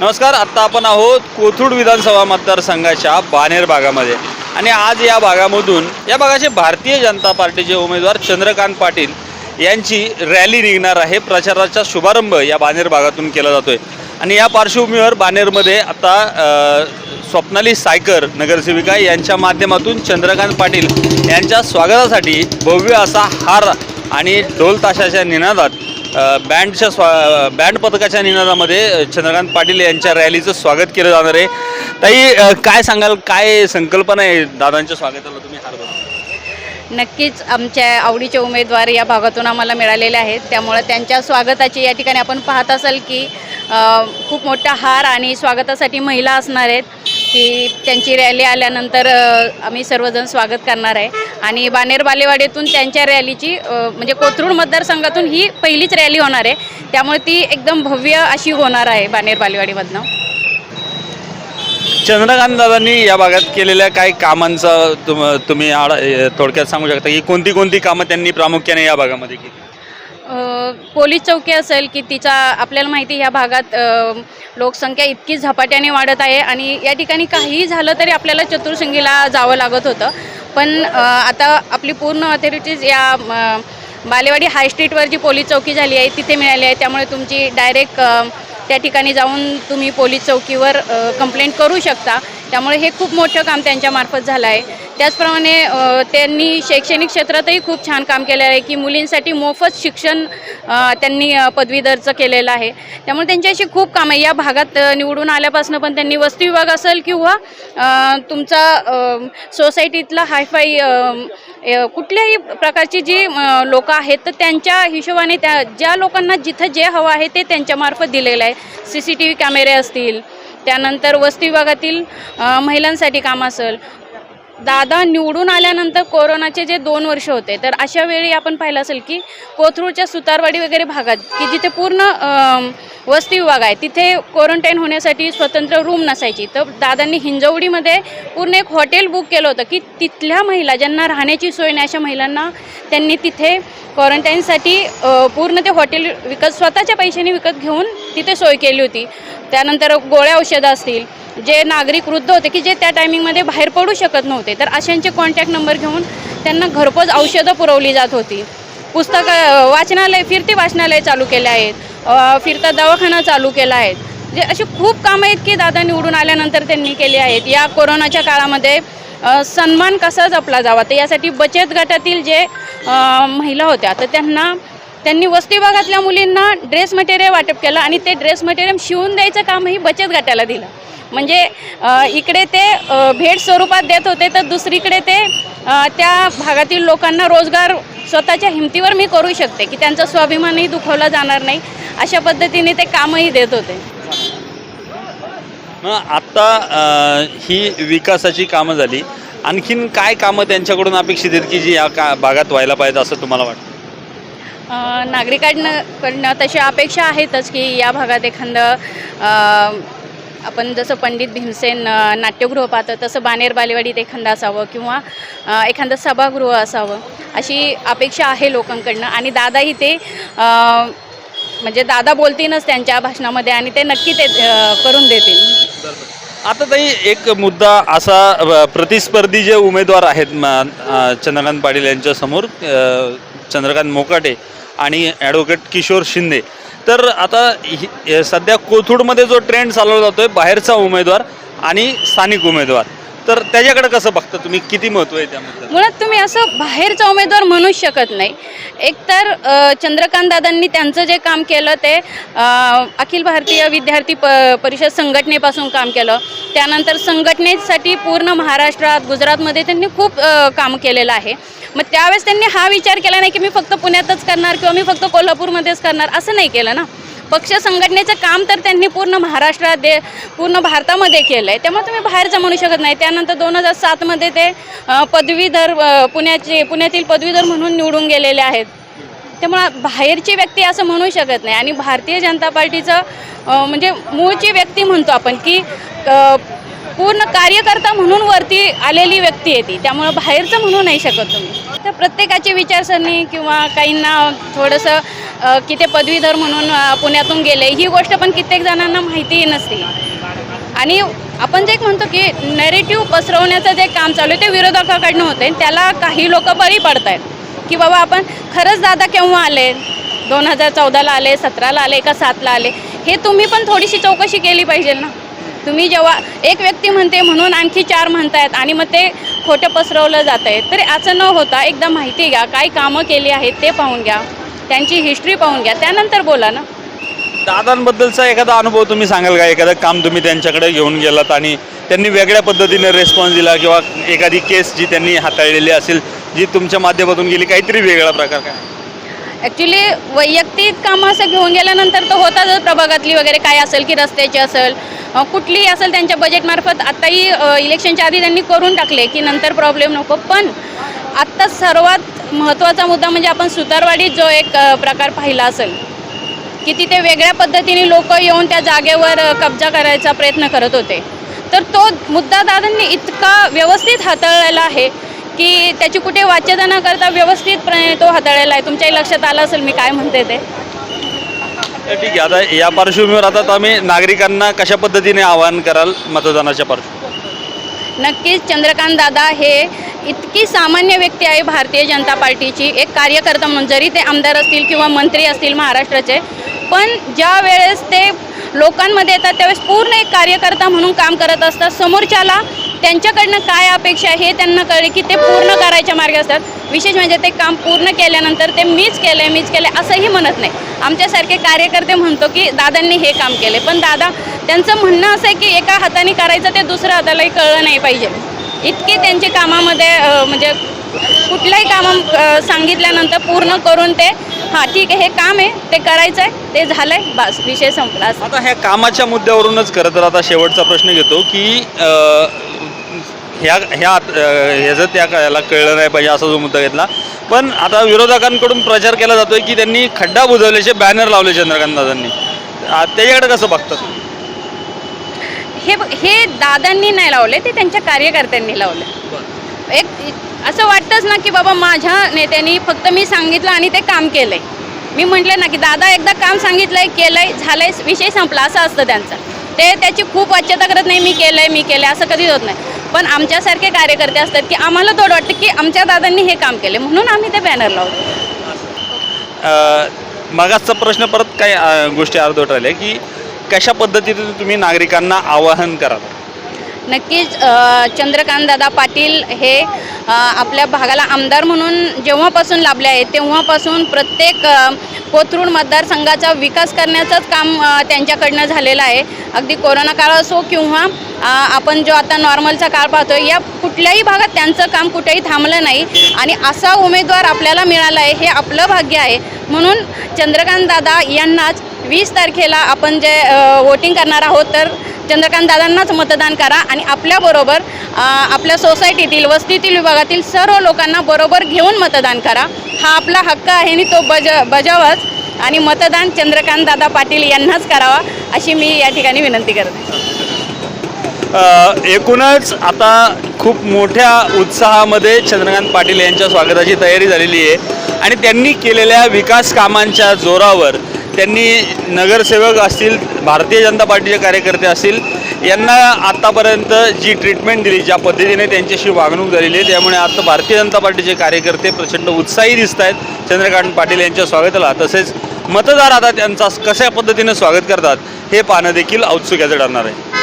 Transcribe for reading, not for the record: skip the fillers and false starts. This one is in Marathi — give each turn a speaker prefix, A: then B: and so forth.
A: नमस्कार. आत्ता आपण आहोत कोथरूड विधानसभा मतदारसंघाच्या बाणेर भागामध्ये आणि आज या भागामधून या भागाचे भारतीय जनता पार्टीचे उमेदवार चंद्रकांत पाटील यांची रॅली निघणार आहे. प्रचाराचा शुभारंभ या बाणेर भागातून केला जातोय आणि या पार्श्वभूमीवर बाणेरमध्ये आता स्वप्नाली सायकर नगरसेविका यांच्या माध्यमातून चंद्रकांत पाटील यांच्या स्वागतासाठी भव्य असा हार आणि ढोल ताशाच्या निनादात बँड पथकाच्या निनादामध्ये चंद्रकांत पाटील यांच्या रॅलीचं स्वागत केलं जाणार आहे. ताई, काय सांगाल, काय संकल्पना आहे दादांच्या स्वागताला तुम्ही हार बनवता?
B: नक्कीच आमच्या आवडीचे उमेदवार या भागातून आम्हाला मिळालेले आहेत, त्यामुळे त्यांच्या स्वागताची या ठिकाणी आपण पाहत असाल की खूप मोठा हार आणि स्वागतासाठी महिला असणार आहेत की त्यांची रॅली आल्यानंतर आम्ही सर्वजण स्वागत करणार आहे. आणि बाणेर बालेवाडीतून त्यांच्या रॅलीची म्हणजे कोथरूड मतदारसंघातून ही पहिलीच रॅली होणार आहे, त्यामुळे ती एकदम भव्य अशी होणार आहे बाणेर बालेवाडीमधनं.
A: चंद्रकांत दादांनी या भागात केलेल्या काही कामांचा तुम्ही थोडक्यात सांगू शकता की कोणती कोणती कामं त्यांनी प्रामुख्याने या भागामध्ये केली?
B: पोलीस चौकी असेल की तिचा आपल्याला माहिती ह्या भागात लोकसंख्या इतकी झपाट्याने वाढत आहे आणि या ठिकाणी काहीही झालं तरी आपल्याला चतुर्शिंगीला जावं लागत होतं, पण आता आपली पूर्ण ऑथॉरिटीज या बालेवाडी हाय स्ट्रीटवर जी पोलीस चौकी झाली आहे तिथे मिळाली आहे, त्यामुळे तुमची डायरेक्ट त्या ठिकाणी जाऊन तुम्ही पोलीस चौकीवर कंप्लेंट करू शकता. त्यामुळे हे खूप मोठं काम त्यांच्यामार्फत झालं आहे. त्याचप्रमाणे त्यांनी शैक्षणिक क्षेत्रातही खूप छान काम केलेलं आहे की मुलींसाठी मोफत शिक्षण त्यांनी पदवीधरचं केलेलं आहे. त्यामुळे त्यांची अशी खूप कामं या भागात निवडून आल्यापासून पण त्यांनी वस्ती विभाग असेल किंवा तुमचा सोसायटीतला हायफाय कुठल्याही प्रकारची जी लोकं आहेत तर त्यांच्या हिशोबाने ज्या लोकांना जिथं जे हवं आहे ते त्यांच्यामार्फत दिलेलं आहे. CCTV कॅमेरे असतील, त्यानंतर वस्ती विभागातील महिलांसाठी काम असेल. दादा निवडून आल्यानंतर कोरोनाचे जे 2 वर्ष होते तर अशा वेळी आपण पाहिलं असेल की कोथरूडच्या सुतारवाडी वगैरे भागात की जिथे पूर्ण वस्ती विभाग आहे तिथे क्वारंटाईन होण्यासाठी स्वतंत्र रूम नसायची, तर दादांनी हिंजवडीमध्ये पूर्ण एक हॉटेल बुक केलं होतं की तिथल्या महिला ज्यांना राहण्याची सोय नाही अशा महिलांना त्यांनी तिथे क्वारंटाईनसाठी पूर्ण ते हॉटेल स्वतःच्या पैशाने विकत घेऊन तिथे सोय केली होती. त्यानंतर गोळ्या औषधं असतील, जे नागरिक वृद्ध होते की जे त्या टायमिंगमध्ये बाहेर पडू शकत नव्हते तर अशांचे कॉन्टॅक्ट नंबर घेऊन त्यांना घरपोच औषधं पुरवली जात होती. वाचनालय, फिरती वाचनालय चालू केले आहेत, फिरता दवाखाना चालू केला आहे. जे अशी खूप कामं आहेत की दादा निवडून आल्यानंतर त्यांनी केली आहेत. या कोरोनाच्या काळामध्ये सन्मान कसा जपला जावा तर यासाठी बचत गटातील जे महिला होत्या तर त्यांनी वस्ती विभागातल्या मुलींना ड्रेस मटेरियल वाटप केलं आणि ते ड्रेस मटेरियल शिवून द्यायचं कामही बचत गटाला दिलं. म्हणजे इकडे ते भेट स्वरूपात देत होते तर दुसरीकडे ते त्या भागातील लोकांना रोजगार स्वतःच्या हिमतीवर मी करू शकते की त्यांचा स्वाभिमानही दुखावला जाणार नाही अशा पद्धतीने ते कामही देत होते.
A: आत्ता ही विकासाची कामं झाली, आणखीन काय कामं त्यांच्याकडून अपेक्षित आहेत की जी या भागात व्हायला पाहिजे असं तुम्हाला वाटतं?
B: नागरिकांकडनं तशी अपेक्षा आहेतच की या भागात एखादं आपण जसं पंडित भीमसेन नाट्यगृह पाहतं तसं बाणेर बालेवाडीत एखादं असावं किंवा एखादं सभागृह असावं अशी अपेक्षा आहे लोकांकडनं. आणि दादाही ते म्हणजे दादा बोलतीलच त्यांच्या भाषणामध्ये आणि ते नक्की ते करून देतील.
A: आता ताई, एक मुद्दा असा, प्रतिस्पर्धी जे उमेदवार आहेत चंद्रकांत पाटील यांच्यासमोर, चंद्रकांत मोकाटे आणि ॲडव्होकेट किशोर शिंदे, तर आता सध्या कोथरूडमध्ये जो ट्रेंड चालवला जातोय बाहेरचा उमेदवार आणि स्थानिक उमेदवार, तर त्याच्याकडे कसं बघता तुम्ही? किती महत्त्व आहे त्यामध्ये?
B: मुळात तुम्ही असं बाहेरचा उमेदवार म्हणूच शकत नाही. एकतर चंद्रकांत दादांनी त्यांचं जे काम केलं ते अखिल भारतीय विद्यार्थी परिषद संघटनेपासून काम केलं. त्यानंतर संघटनेसाठी पूर्ण महाराष्ट्रात, गुजरातमध्ये त्यांनी खूप काम केलेलं आहे. मग त्यावेळेस त्यांनी हा विचार केला नाही की मी फक्त पुण्यातच करणार किंवा मी फक्त कोल्हापूरमध्येच करणार, असं नाही केलं ना. पक्ष संघटनेचं काम तर त्यांनी पूर्ण महाराष्ट्रात, पूर्ण भारतामध्ये केलं आहे, त्यामुळे तुम्ही बाहेरचं म्हणू शकत नाही. त्यानंतर 2007मध्ये ते पदवीधर पुण्यातील पदवीधर म्हणून निवडून गेलेले आहेत. त्यामुळं बाहेरची व्यक्ती असं म्हणू शकत नाही. आणि भारतीय जनता पार्टीचं म्हणजे मूळची व्यक्ती म्हणतो आपण की पूर्ण कार्यकर्ता म्हणून वरती आलेली व्यक्ती आहे ती, त्यामुळं बाहेरचं म्हणू नाही शकत तुम्ही. तर प्रत्येकाची विचारसरणी किंवा काहींना थोडंसं की ते पदवीधर म्हणून पुण्यातून गेले, ही गोष्ट पण कित्येक जणांना माहितीही नसते. आणि आपण जे म्हणतो की नॅरेटिव्ह पसरवण्याचं जे काम चालू आहे ते विरोधकाकडनं होते. त्याला काही लोक बरी पडत आहेत की बाबा आपण खरंच दादा केव्हा आले, 2014ला आले, 17ला आले का 7ला आले, हे तुम्ही पण थोडीशी चौकशी केली पाहिजे ना. तुम्ही जेव्हा एक व्यक्ती म्हणते म्हणून आणखी 4 म्हणतायत आणि मग ते खोटं पसरवलं जात आहे. तर असं न होता एकदा माहिती घ्या, काय कामं केली आहेत ते पाहून घ्या, त्यांची हिस्ट्री पाहून घ्या, त्यानंतर बोला ना.
A: दादांबद्दलचा एखादा अनुभव तुम्ही सांगाल का? एखादं काम तुम्ही त्यांच्याकडे घेऊन गेलात आणि त्यांनी वेगळ्या पद्धतीने रिस्पॉन्स दिला, किंवा एखादी केस जी त्यांनी हाताळलेली असेल जी तुमच्या माध्यमातून गेली, काहीतरी वेगळा प्रकार काय?
B: ॲक्च्युली वैयक्तिक कामं असं घेऊन गेल्यानंतर तर होतातच, प्रभागातली वगैरे काय असेल की रस्त्याची असेल, कुठलीही असेल त्यांच्या बजेटमार्फत. आत्ताही इलेक्शनच्या आधी त्यांनी करून टाकले की नंतर प्रॉब्लेम नको. पण आत्ता सर्वात महत्त्वाचा मुद्दा म्हणजे आपण सुतारवाडीत जो एक प्रकार पाहिला असेल की तिथे वेगळ्या पद्धतीने लोक येऊन त्या जागेवर कब्जा करायचा प्रयत्न करत होते. तर तो मुद्दा दादांनी इतका व्यवस्थित हाताळलेला आहे की त्याची कुठे वाच्यता न करता व्यवस्थितपणे तो हाताळलेला आहे. तुमच्याही लक्षात आलं असेल मी काय म्हणते ते.
A: ठीक आहे, आता या पार्श्वभूमीवर आता आम्ही नागरिकांना कशा पद्धतीने आवाहन कराल मतदानाच्या पार्श्वभूमीवर?
B: नक्कीच चंद्रकांत दादा हे इतकी सामान्य व्यक्ती आहे भारतीय जनता पार्टीची, एक कार्यकर्ता म्हणून. जरी ते आमदार असतील किंवा मंत्री असतील महाराष्ट्राचे, पण ज्या वेळेस ते लोकांमध्ये येतात त्यावेळेस पूर्ण एक कार्यकर्ता म्हणून काम करत असतात. समोरच्याला त्यांच्याकडनं काय अपेक्षा आहे हे त्यांना कळले की ते पूर्ण करायच्या मार्गे असतात. विशेष म्हणजे ते काम पूर्ण केल्यानंतर ते मीच केलं असंही म्हणत नाही. आमच्यासारखे कार्यकर्ते म्हणतो की दादांनी हे काम केले, पण दादा त्यांचं म्हणणं असं आहे की एका हाताने करायचं ते दुसऱ्या हातालाही कळलं नाही पाहिजे. इतके त्यांचे कामामध्ये म्हणजे कुठल्याही कामं सांगितल्यानंतर पूर्ण करून ते हां ठीक आहे हे काम आहे ते करायचं आहे, ते झालं आहे, बस विषय संपला.
A: आता ह्या कामाच्या मुद्द्यावरूनच खरं तर आता शेवटचा प्रश्न घेतो की ह्याचं त्याला कळलं नाही पाहिजे असा जो मुद्दा घेतला. पण आता विरोधकांकडून प्रचार केला जातोय की त्यांनी खड्डा बुजवल्याचे बॅनर लावले चंद्रकांत दादांनी, त्याच्याकडे कसं बघतात?
B: हे दादांनी नाही लावले, ते त्यांच्या कार्यकर्त्यांनी लावले. एक असं वाटतंच ना की बाबा माझ्या नेत्यांनी फक्त मी सांगितलं आणि ते काम केलंय. मी म्हटले ना की दादा एकदा काम सांगितलंय, केलंय, झालंय, विषय संपला असं असतं त्यांचं. ते त्याची खूप वाच्यता करत नाही, मी केलंय असं कधीच होत नाही. पण आमच्यासारखे कार्यकर्ते असतात की आम्हाला थोडं वाटतं की आमच्या दादांनी हे काम केले म्हणून आम्ही ते बॅनर लावतो.
A: मागासचा प्रश्न परत काही गोष्टी अर्धवट राहिल्या की कशा पद्धतीने तुम्ही नागरिकांना आवाहन कराल?
B: नक्कीच चंद्रकांत दादा पाटील हे आपल्या भागाला आमदार म्हणून जेव्हापासून लाभले आहेत तेव्हापासून प्रत्येक कोथरूड मतदारसंघाचा विकास करण्याचंच काम त्यांच्याकडनं झालेलं आहे. अगदी कोरोना काळ असो किंवा आपण जो आता नॉर्मलचा काळ पाहतो, या कुठल्याही भागात त्यांचं काम कुठेही थांबलं नाही. आणि असा उमेदवार आपल्याला मिळाला आहे हे आपलं भाग्य आहे. म्हणून चंद्रकांत दादा यांनाच 20 तारखेला आपण जे वोटिंग करणार आहोत तर चंद्रकांत दादांनाच मतदान करा आणि आपल्याबरोबर आपल्या सोसायटीतील वस्तीतील विभागातील सर्व लोकांना बरोबर घेऊन मतदान करा. हा आपला हक्क आहे आणि तो बजावाच आणि मतदान चंद्रकांत दादा पाटील यांनाच करावा अशी मी या ठिकाणी विनंती करते.
A: एकूणच आता खूप मोठ्या उत्साहामध्ये चंद्रकांत पाटील यांच्या स्वागताची तयारी झालेली आहे आणि त्यांनी केलेल्या विकास कामांच्या जोरावर त्यांनी नगरसेवक असतील, भारतीय जनता पार्टीचे कार्यकर्ते असतील, यांना आत्तापर्यंत जी ट्रीटमेंट दिली, ज्या पद्धतीने त्यांच्याशी वागणूक झालेली आहे, त्यामुळे आता भारतीय जनता पार्टीचे कार्यकर्ते प्रचंड उत्साही दिसत आहेत चंद्रकांत पाटील यांच्या स्वागताला. तसेच मतदार आता त्यांचा कशा पद्धतीने स्वागत करतात हे पाहणं देखील औत्सुक्याचं ठरणार आहे.